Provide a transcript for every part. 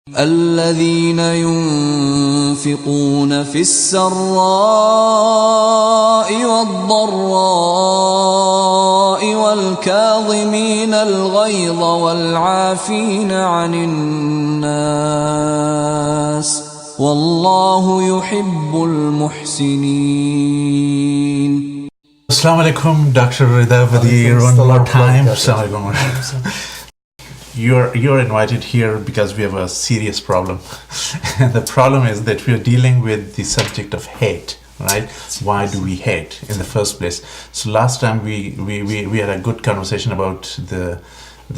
الذين ينفقون في السراء والضراء والكاظمين الغيظ والعافين عن الناس والله يحب المحسنين. Assalamu alaikum, Dr. Rida Vadir, one more time. Assalamu alaikum. You're invited here because we have a serious problem. And the problem is that we are dealing with the subject of hate, right? Why do we hate in the first place? So last time we had a good conversation about the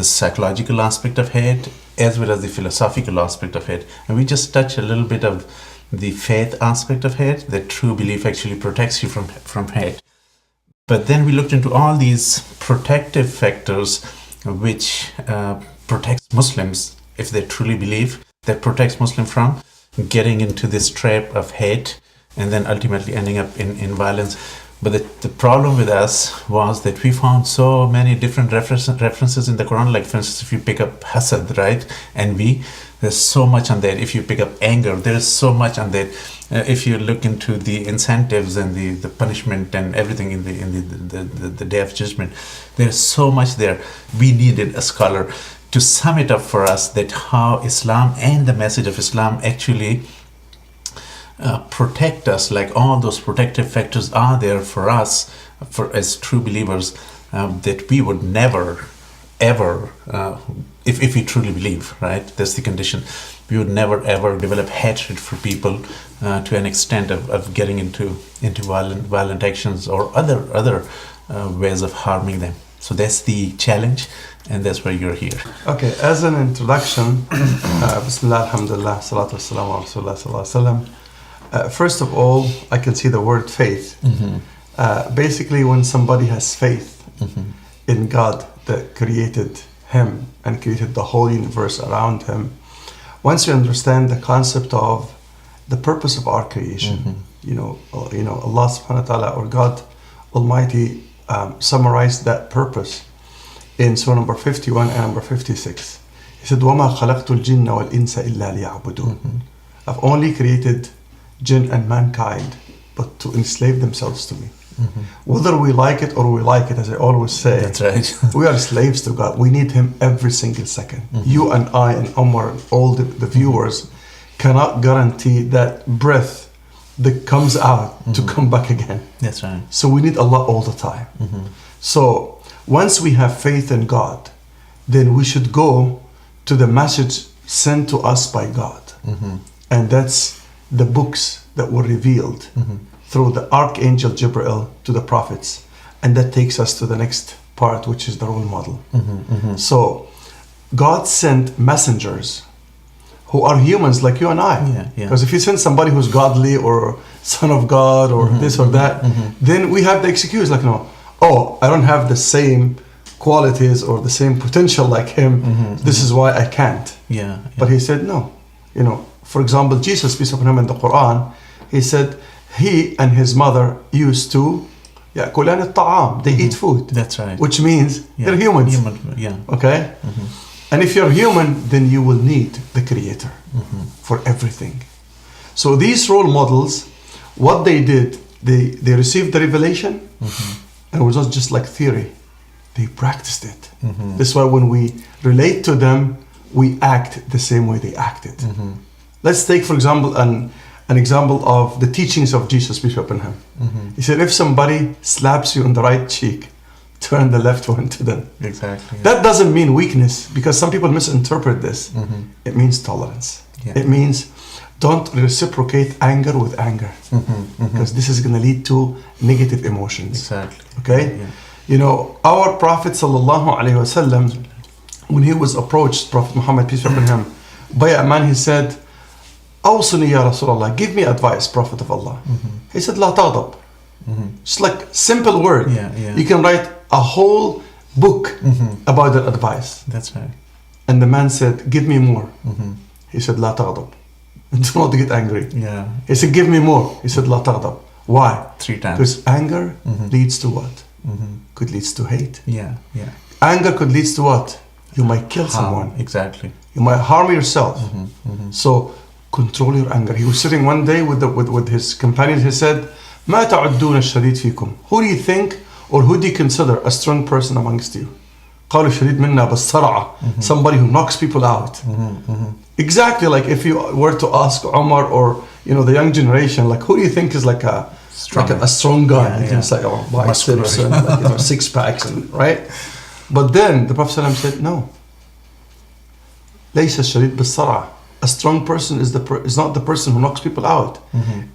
psychological aspect of hate as well as the philosophical aspect of hate. And we just touched a little bit of the faith aspect of hate, that true belief actually protects you from hate. But then we looked into all these protective factors which protects Muslims, if they truly believe, that protects Muslims from getting into this trap of hate and then ultimately ending up in violence. But the problem with us was that we found so many different references in the Quran. Like, for instance, if you pick up hasad, right, envy, there's so much on that. If you pick up anger, there is so much on that. If you look into the incentives and the punishment and everything in the day of judgment, there's so much there. We needed a scholar to sum it up for us, that how Islam and the message of Islam actually protect us, like all those protective factors are there for us, for as true believers, that we would never ever, if we truly believe, right, that's the condition, we would never ever develop hatred for people to an extent of getting into violent actions or other ways of harming them. So that's the challenge, and that's why you're here. Okay, as an introduction, Bismillah, alhamdulillah, salatu wassalamu ala rasulullah sallallahu alaihi wasallam. First of all, I can see the word faith. Basically, when somebody has faith in God that created him and created the whole universe around him, once you understand the concept of the purpose of our creation, you know, Allah subhanahu wa ta'ala, or God Almighty, summarized that purpose in Surah number 51 and number 56. He said, وَمَا خَلَقْتُ الْجِنَّ وَالْإِنسَ إِلَّا لِيَعْبُدُونَ. I've only created jinn and mankind, but to enslave themselves to me. Whether we like it or we like it, as I always say, that's right. We are slaves to God. We need Him every single second. You and I and Omar and all the viewers cannot guarantee that breath that comes out to come back again. That's right. So we need Allah all the time. So once we have faith in God, then we should go to the message sent to us by God. And that's the books that were revealed through the Archangel Jibreel to the prophets. And that takes us to the next part, which is the role model. So God sent messengers who are humans like you and I. Because if you send somebody who's godly or son of God or this or that, then we have the excuse like, no, oh, I don't have the same qualities or the same potential like him. This is why I can't. But he said, no. You know, for example, Jesus, peace upon him, in the Quran, he said he and his mother used to يأكلان الطعام. They eat food. That's right. Which means they're humans. Okay? And if you're human, then you will need the Creator for everything. So these role models, what they did, they received the revelation, and it was not just like theory. They practiced it. That's why when we relate to them, we act the same way they acted. Let's take, for example, an example of the teachings of Jesus, peace be upon him. He said, if somebody slaps you on the right cheek, turn the left one to them. Exactly. That doesn't mean weakness, because some people misinterpret this. It means tolerance. It means don't reciprocate anger with anger, because this is going to lead to negative emotions. Exactly. Okay? You know, our Prophet sallallahu alaihi wasallam, when he was approached, Prophet Muhammad, peace be upon him, by a man, he said, Awsini ya Rasulullah, give me advice, Prophet of Allah. He said, La taghdab. It's like simple word. You can write a whole book about that advice. That's right. And the man said, give me more. He said, La taghdab. Do not get angry. He said, give me more. He said, La taghdab. Why? 3 times. Because anger leads to what? Could leads to hate. Anger could lead to what? You might kill someone. Exactly. You might harm yourself. So control your anger. He was sitting one day with his companions. He said, ما تعدون الشديد فيكم. Who do you think or who do you consider a strong person amongst you? قالوا الشديد منا بالصرعة. Somebody who knocks people out. Exactly like if you were to ask Omar or the young generation, like who do you think is like a strong guy? Yeah, You can say, oh, biceps and like, 6 packs, and right? But then the Prophet ﷺ said, no. ليس الشديد بالصرعة. A strong person is not the person who knocks people out.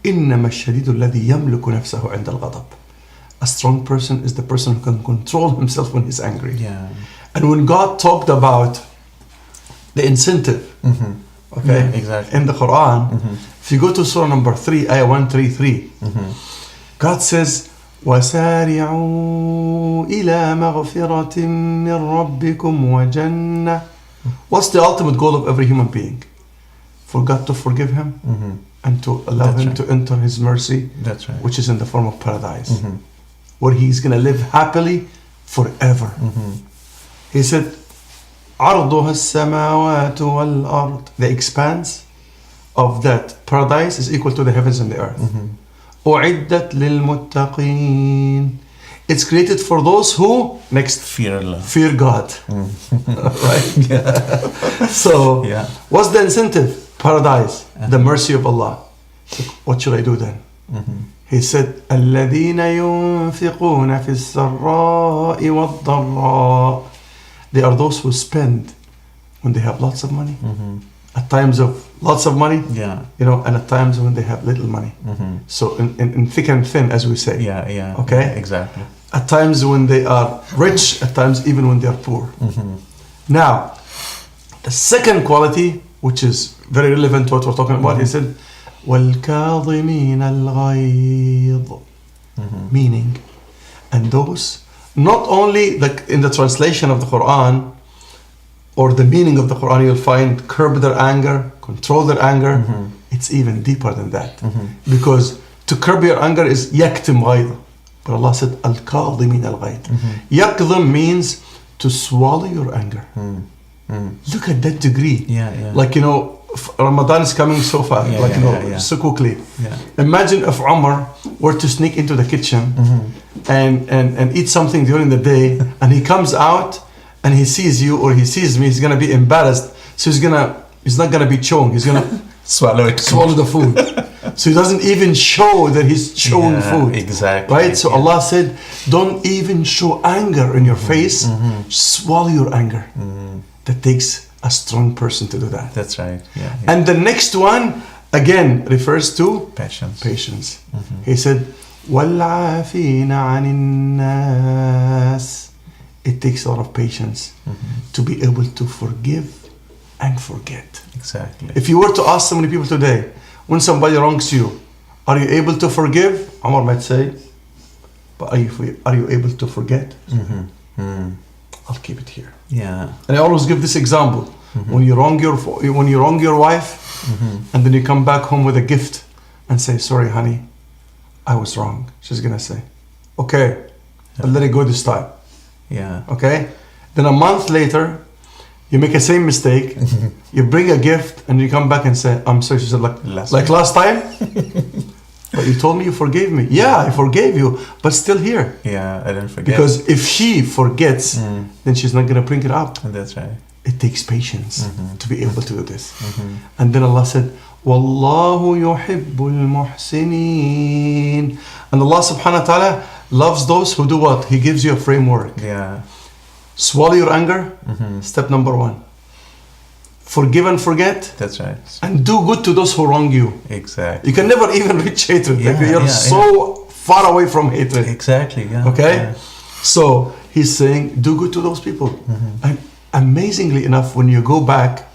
إنما الشديد الذي يملك نفسه عند الغضب. A strong person is the person who can control himself when he's angry. Yeah. And when God talked about the incentive, okay, Yeah, exactly. in the Quran, if you go to Surah number 3, Ayah 133, God says, وَسَارِعُوا إِلَى مَغْفِرَةٍ مِّن رَبِّكُمْ وَجَنَّةٍ. What's the ultimate goal of every human being? For God to forgive him and to allow him to enter his mercy, That's right. which is in the form of paradise, where he's going to live happily forever. He said, عرضها السماوات والأرض. The expanse of that paradise is equal to the heavens and the earth. أعدت للمتقين. It's created for those who Fear Allah. fear God. Right? So, Yeah. what's the incentive? Paradise, the mercy of Allah. So what should I do then? He said, الذين ينفقون في السراء والضراء. They are those who spend when they have lots of money, at times of lots of money, Yeah. and at times when they have little money. So in thick and thin, as we say. Yeah. Okay? Yeah, exactly. At times when they are rich, at times even when they are poor. Now, the second quality, which is very relevant to what we're talking about, he said, وَالْكَاظِمِينَ الْغَيْظِ. Meaning, and those, not only in the translation of the Quran, or the meaning of the Quran, you'll find curb their anger, control their anger. It's even deeper than that. Because to curb your anger is يَكْتِمْ غَيْظَ. But Allah said, الْكَاظِمِينَ الْغَيْظِ. يَكْظِم means to swallow your anger. Look at that degree. Yeah. Like, Ramadan is coming so far, so quickly. Yeah. Imagine if Umar were to sneak into the kitchen and eat something during the day, and he comes out and he sees you or he sees me, he's gonna be embarrassed. So he's not gonna be chewing, he's gonna Swallow it. swallow the food. So he doesn't even show that he's chewing food. Exactly. Right? So Allah said, don't even show anger in your face, swallow your anger. That takes a strong person to do that. That's right. Yeah. And the next one again refers to Patience. patience. He said, وَالْعَافِينَ عَنِ النَّاسِ. It takes a lot of patience to be able to forgive and forget. Exactly. If you were to ask so many people today, when somebody wrongs you, are you able to forgive? Omar might say, but are you able to forget? I'll keep it here. Yeah. And I always give this example. When you wrong your wife, and then you come back home with a gift and say, sorry honey, I was wrong. She's gonna say, okay, I'll let it go this time. Yeah. Okay? Then a month later, you make the same mistake, you bring a gift and you come back and say, I'm sorry. She said, like last time? But you told me you forgave me. Yeah, I forgave you, but still here. Yeah, I didn't forget. Because if she forgets, then she's not gonna bring it up. That's right. It takes patience to be able to do this. And then Allah said, Wallahu yuhibbul muhsinin. And Allah subhanahu wa ta'ala loves those who do what? He gives you a framework. Yeah. Swallow your anger, step number 1. Forgive and forget, That's right. and do good to those who wrong you. Exactly. You can never even reach hatred. You're so far away from hatred. Exactly. Yeah. Okay? Yeah. So he's saying, do good to those people. And amazingly enough, when you go back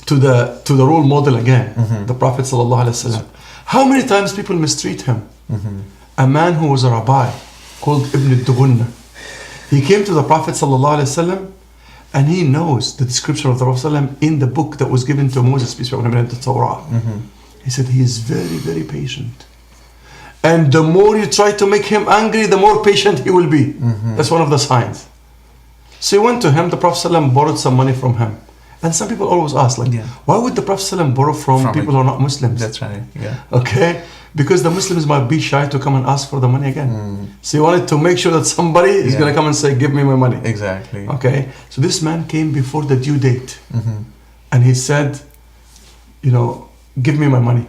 to the role model again, the Prophet ﷺ, how many times people mistreat him? A man who was a rabbi called Ibn al-Dughunna, he came to the Prophet ﷺ, and he knows the description of the Prophet ﷺ in the book that was given to Moses, peace be upon him, in the Torah. He said he is very, very patient. And the more you try to make him angry, the more patient he will be. That's one of the signs. So he went to him, the Prophet ﷺ borrowed some money from him. And some people always ask, like, Yeah. why would the Prophet ﷺ borrow from From people it. who are not Muslims? That's right. Yeah. Okay? Because the Muslims might be shy to come and ask for the money again. So he wanted to make sure that somebody is Yeah. going to come and say, give me my money. Exactly. Okay? So this man came before the due date. Mm-hmm. And he said, you know, give me my money.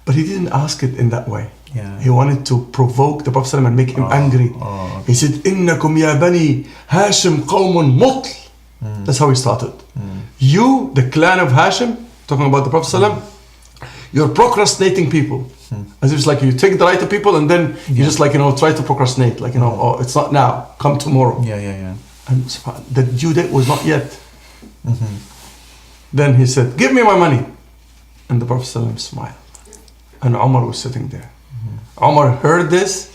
But he didn't ask it in that way. Yeah. He wanted to provoke the Prophet ﷺ and make him angry. Oh. He said, إِنَّكُمْ يَا بَنِي هَاشِمْ قَوْمٌ مُطْلٍ. That's how he started. You, the clan of Hashim, talking about the Prophet ﷺ, you're procrastinating people. As if it's like you take the right of people and then you just like, you know, try to procrastinate. Like, you know, oh, it's not now, come tomorrow. Yeah. And the due date was not yet. Then he said, give me my money. And the Prophet ﷺ smiled. And Umar was sitting there. Umar heard this.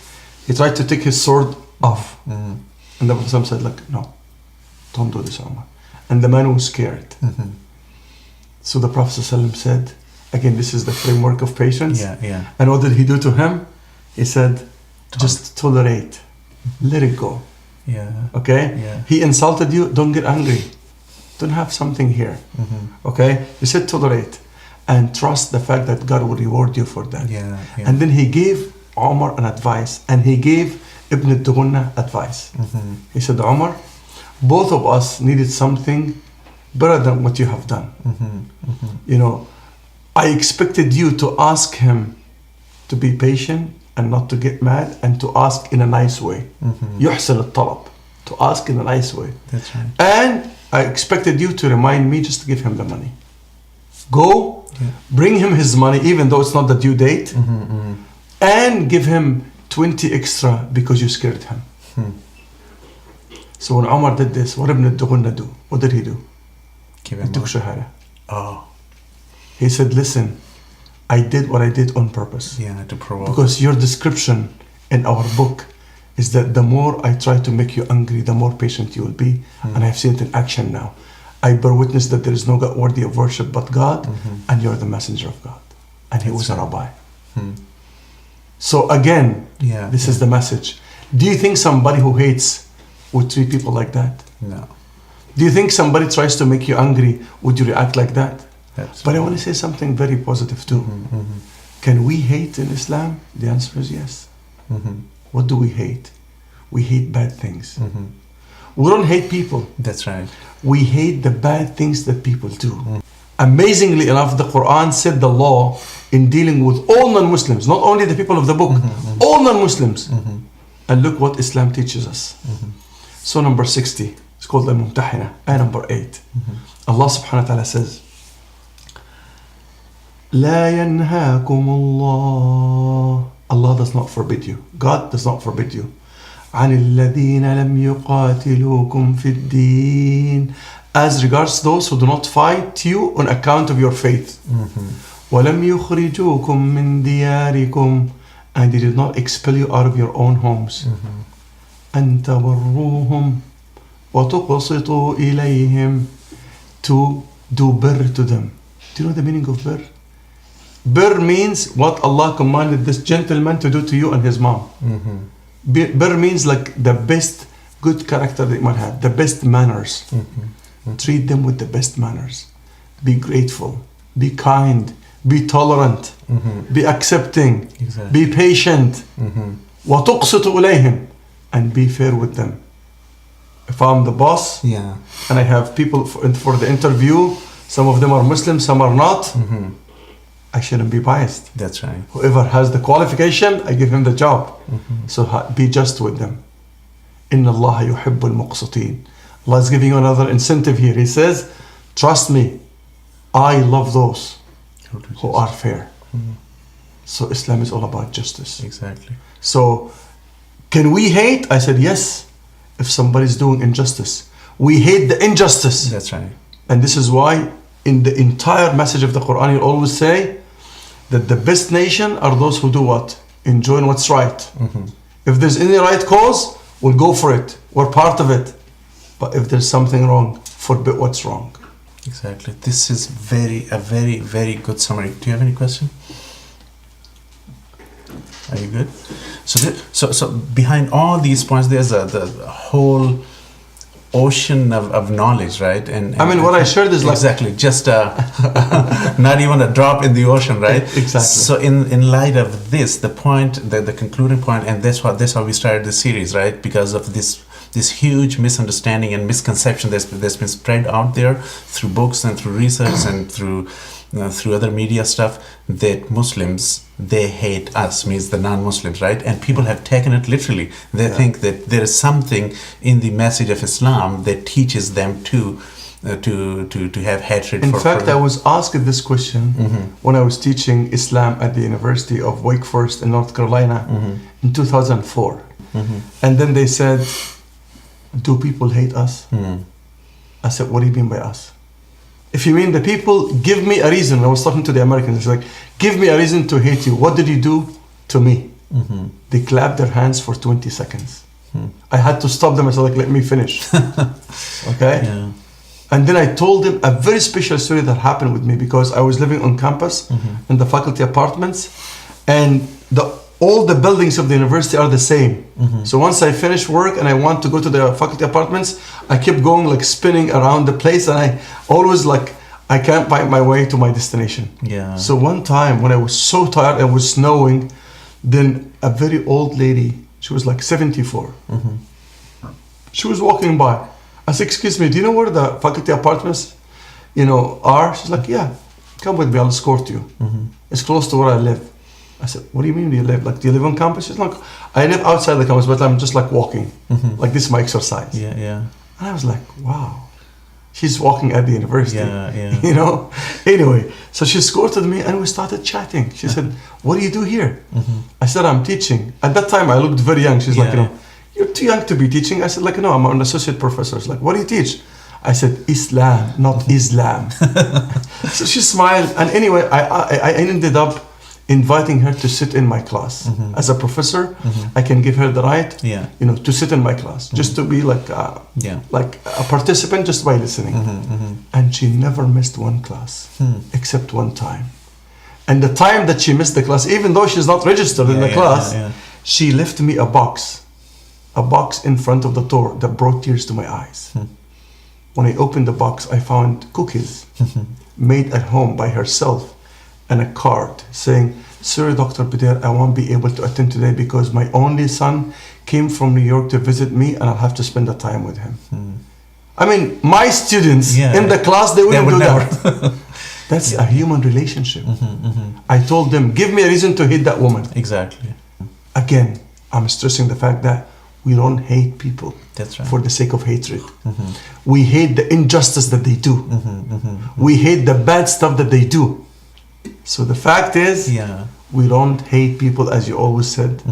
He tried to take his sword off. And the Prophet ﷺ said, like, no, don't do this, Umar. And the man was scared. So the Prophet ﷺ said, again, this is the framework of patience. Yeah. And what did he do to him? He said, just tolerate. Let it go. Yeah. Okay? Yeah. He insulted you, don't get angry. Don't have something here. Okay? He said tolerate. And trust the fact that God will reward you for that. Yeah. And then he gave Umar an advice. And he gave Ibn al-Dughunna advice. He said, Umar, both of us needed something better than what you have done. You know, I expected you to ask him to be patient and not to get mad and to ask in a nice way. يحسن الطلب. To ask in a nice way. That's right. And I expected you to remind me just to give him the money. Go, bring him his money even though it's not the due date, and give him 20 extra because you scared him. So when Umar did this, what Ibn al-Dughunna do? What did he do? Give He him took more. shahada. Oh. He said, listen, I did what I did on purpose. Yeah, to provoke. Because your description in our book is that the more I try to make you angry, the more patient you will be. And I've seen it in action now. I bear witness that there is no God worthy of worship but God, and you're the messenger of God. And he was a rabbi. So again, Yeah. this is the message. Do you think somebody who hates would treat people like that? No. Do you think somebody tries to make you angry, would you react like that? That's But I want to say something very positive too. Can we hate in Islam? The answer is yes. What do we hate? We hate bad things. We don't hate people. That's right. We hate the bad things that people do. Amazingly enough, the Quran said the law in dealing with all non-Muslims, not only the people of the book, all non-Muslims. And look what Islam teaches us. So number 60, it's called Al-Mumtahina, ayah number 8. Allah subhanahu wa ta'ala says, لا ينهاكم الله. Allah does not forbid you. God does not forbid you. عن الذين لم يقاتلوكم في الدين. As regards those who do not fight you on account of your faith. ولم يخرجوكم من دياركم. And they did not expel you out of your own homes. أن تبروهم وتقسطوا إليهم. To do birr to them. Do you know the meaning of birr? Birr means what Allah commanded this gentleman to do to you and his mom. Birr means like the best good character that you might have, the best manners. Treat them with the best manners. Be grateful, be kind, be tolerant, be accepting, Exactly. be patient. وَتُقْسِطُ إِلَيْهِمْ. And be fair with them. If I'm the boss Yeah. and I have people for the interview, some of them are Muslim, some are not, I shouldn't be biased. That's right. Whoever has the qualification, I give him the job. So be just with them. إِنَّ اللَّهَ يُحِبُّ الْمُقْسِطِينَ. Allah is giving you another incentive here. He says, trust me, I love those who are fair. So Islam is all about justice. Exactly. So can we hate? I said yes, if somebody is doing injustice. We hate the injustice. That's right. And this is why in the entire message of the Quran you always say that the best nation are those who do what? Enjoy what's right. If there's any right cause, we'll go for it. We're part of it. But if there's something wrong, forbid what's wrong. Exactly. This is a very, very good summary. Do you have any question? Are you good? So behind all these points, there's the whole ocean of knowledge, right? And I mean, what I shared is like exactly just not even a drop in the ocean, right? Exactly. So in light of this, the point, the concluding point, and that's how we started the series, right? Because of this huge misunderstanding and misconception that's been spread out there through books and through research and through other media stuff, that Muslims, they hate us, means the non-Muslims, right? And people have taken it literally. They think that there is something in the message of Islam that teaches them to have hatred. In fact, I was asked this question when I was teaching Islam at the University of Wake Forest in North Carolina in 2004. And then they said, do people hate us? I said, what do you mean by us? If you mean the people, give me a reason. I was talking to the Americans. It's like, give me a reason to hate you. What did you do to me? They clapped their hands for 20 seconds. I had to stop them and say, like, let me finish. Okay? Yeah. And then I told them a very special story that happened with me, because I was living on campus in the faculty apartments, and all the buildings of the university are the same. So once I finish work and I want to go to the faculty apartments, I keep going, like, spinning around the place, and I always, like, I can't find my way to my destination. Yeah. So one time when I was so tired, it was snowing, then a very old lady, she was like 74. She was walking by. I said, excuse me, do you know where the faculty apartments, are? She's like, yeah, come with me, I'll escort you. It's close to where I live. I said, what do you mean do you live? Like, do you live on campus? She's like, I live outside the campus, but I'm just like walking. Like, this is my exercise. Yeah. And I was like, wow. She's walking at the university. Yeah. Anyway, so she escorted me and we started chatting. She said, what do you do here? I said, I'm teaching. At that time, I looked very young. She's like, you're too young to be teaching. I said, like, no, I'm an associate professor. She's like, what do you teach? I said, Islam, not Islam. So she smiled. And anyway, I ended up inviting her to sit in my class. As a professor, I can give her the right, to sit in my class, just to be like a participant, just by listening. And she never missed one class, except one time. And the time that she missed the class, even though she's not registered in the class, she left me a box in front of the door that brought tears to my eyes. When I opened the box, I found cookies made at home by herself, and a card saying, sorry, Dr. Bader, I won't be able to attend today because my only son came from New York to visit me and I'll have to spend the time with him. I mean, my students in the class, they wouldn't do that. That's a human relationship. I told them, give me a reason to hate that woman. Exactly. Again, I'm stressing the fact that we don't hate people for the sake of hatred. We hate the injustice that they do. We hate the bad stuff that they do. So the fact is, we don't hate people, as you always said.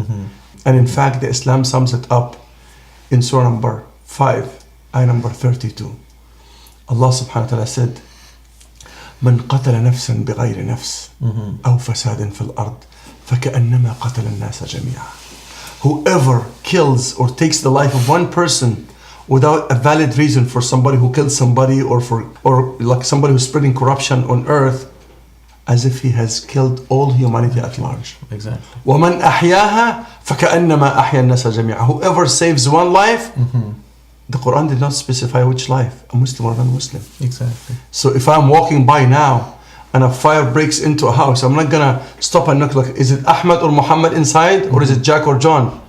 And in fact, the Islam sums it up in Surah number 5, ayah number 32. Allah subhanahu wa ta'ala said, من قتل نفسا بغير نفس أو فساد في الأرض فكأنما قتل الناس جميعا. Whoever kills or takes the life of one person without a valid reason, for somebody who killed somebody, or like somebody who's spreading corruption on earth, as if he has killed all humanity at large. Exactly. وَمَنْ أَحْيَاهَا فَكَأَنَّمَا أَحْيَا النَّاسَ جَمِيعًا. Whoever saves one life, the Quran did not specify which life, a Muslim or non-Muslim. Exactly. So if I'm walking by now and a fire breaks into a house, I'm not gonna stop and knock, like, is it Ahmed or Muhammad inside, or is it Jack or John?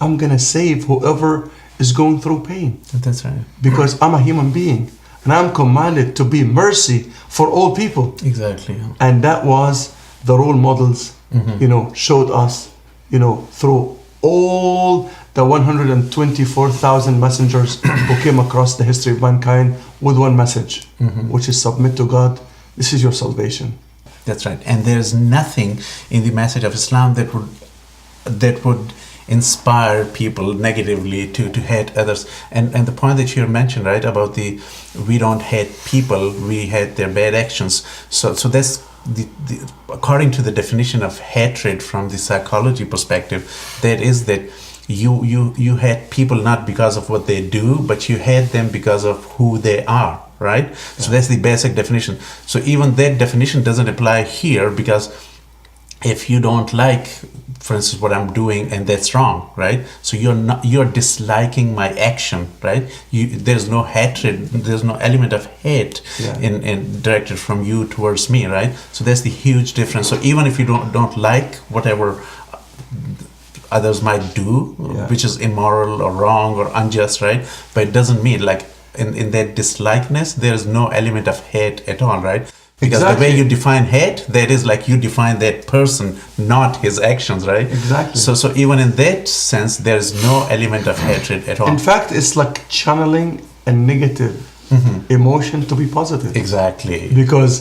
I'm gonna save whoever is going through pain. That's right. Because I'm a human being. And I'm commanded to be mercy for all people. Exactly. And that was the role models, showed us, through all the 124,000 messengers who came across the history of mankind with one message, which is submit to God. This is your salvation. That's right. And there's nothing in the message of Islam that would inspire people negatively to hate others. And the point that you mentioned, right, about we don't hate people, we hate their bad actions. So that's the according to the definition of hatred from the psychology perspective, that is that you hate people not because of what they do, but you hate them because of who they are, right? Yeah. So that's the basic definition. So even that definition doesn't apply here, because if you don't like, for instance, what I'm doing, and that's wrong, right? So you're disliking my action, right? There's no hatred, there's no element of hate in directed from you towards me, right? So that's the huge difference. So even if you don't like whatever others might do, which is immoral or wrong or unjust, right? But it doesn't mean like in that dislikeness, there's no element of hate at all, right? Because the way you define hate, that is like you define that person, not his actions, right? Exactly. So even in that sense, there's no element of hatred at all. In fact, it's like channeling a negative emotion to be positive. Exactly. Because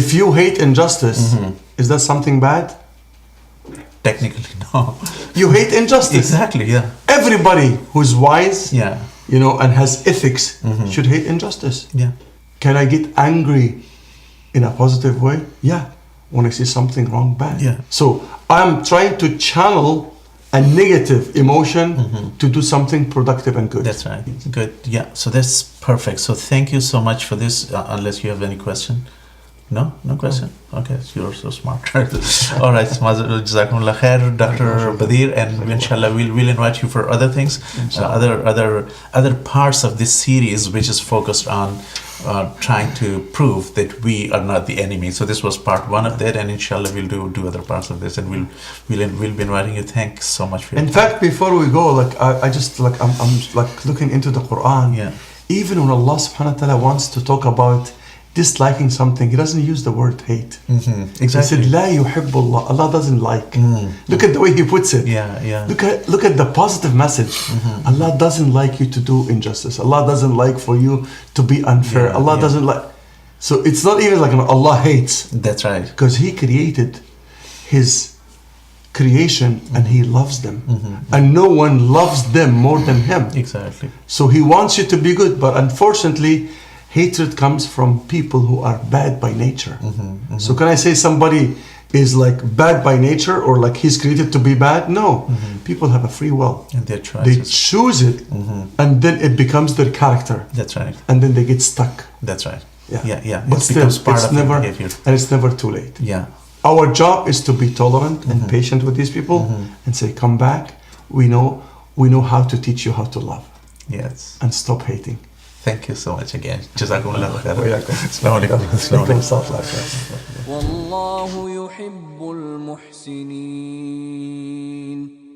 if you hate injustice, is that something bad? Technically, no. You hate injustice. Exactly, yeah. Everybody who's wise, Yeah. you know, and has ethics should hate injustice. Yeah. Can I get angry in a positive way? Yeah. When I see something wrong, bad. Yeah. So I'm trying to channel a negative emotion to do something productive and good. That's right. Good. Yeah. So that's perfect. So thank you so much for this. Unless you have any question. No question. Okay, you're so smart. All right, Jazakumullah khair, Dr. Badir, and inshallah we'll invite you for other things, other parts of this series, which is focused on trying to prove that we are not the enemy. So this was part one of that, and inshallah we'll do other parts of this, and we'll be inviting you. Thanks so much for your In fact, before we go, like I just like I'm like looking into the Quran. Yeah. Even when Allah Subhanahu wa Taala wants to talk about disliking something, He doesn't use the word hate. Exactly. He said, "La yuhibbullah." Allah doesn't like. Look at the way He puts it. Yeah. Look at the positive message. Allah doesn't like you to do injustice. Allah doesn't like for you to be unfair. Allah doesn't like. So it's not even like Allah hates. That's right. Because He created His creation and He loves them. And no one loves them more than Him. Exactly. So He wants you to be good. But unfortunately, hatred comes from people who are bad by nature. So can I say somebody is like bad by nature, or like he's created to be bad? No. People have a free will. And their They choices. choose it, and then it becomes their character. That's right. And then they get stuck. That's right. Yeah. Yeah. But It still, becomes part it's of their never, behavior. and it's never too late. Yeah. Our job is to be tolerant and patient with these people and say, come back. We know how to teach you how to love Yes. and stop hating. Thank you so much again. Jazakumullah khair. وإياكم. Assalamu alaikum. Assalamu alaikum. Assalamu alaikum. والله يحب المحسنين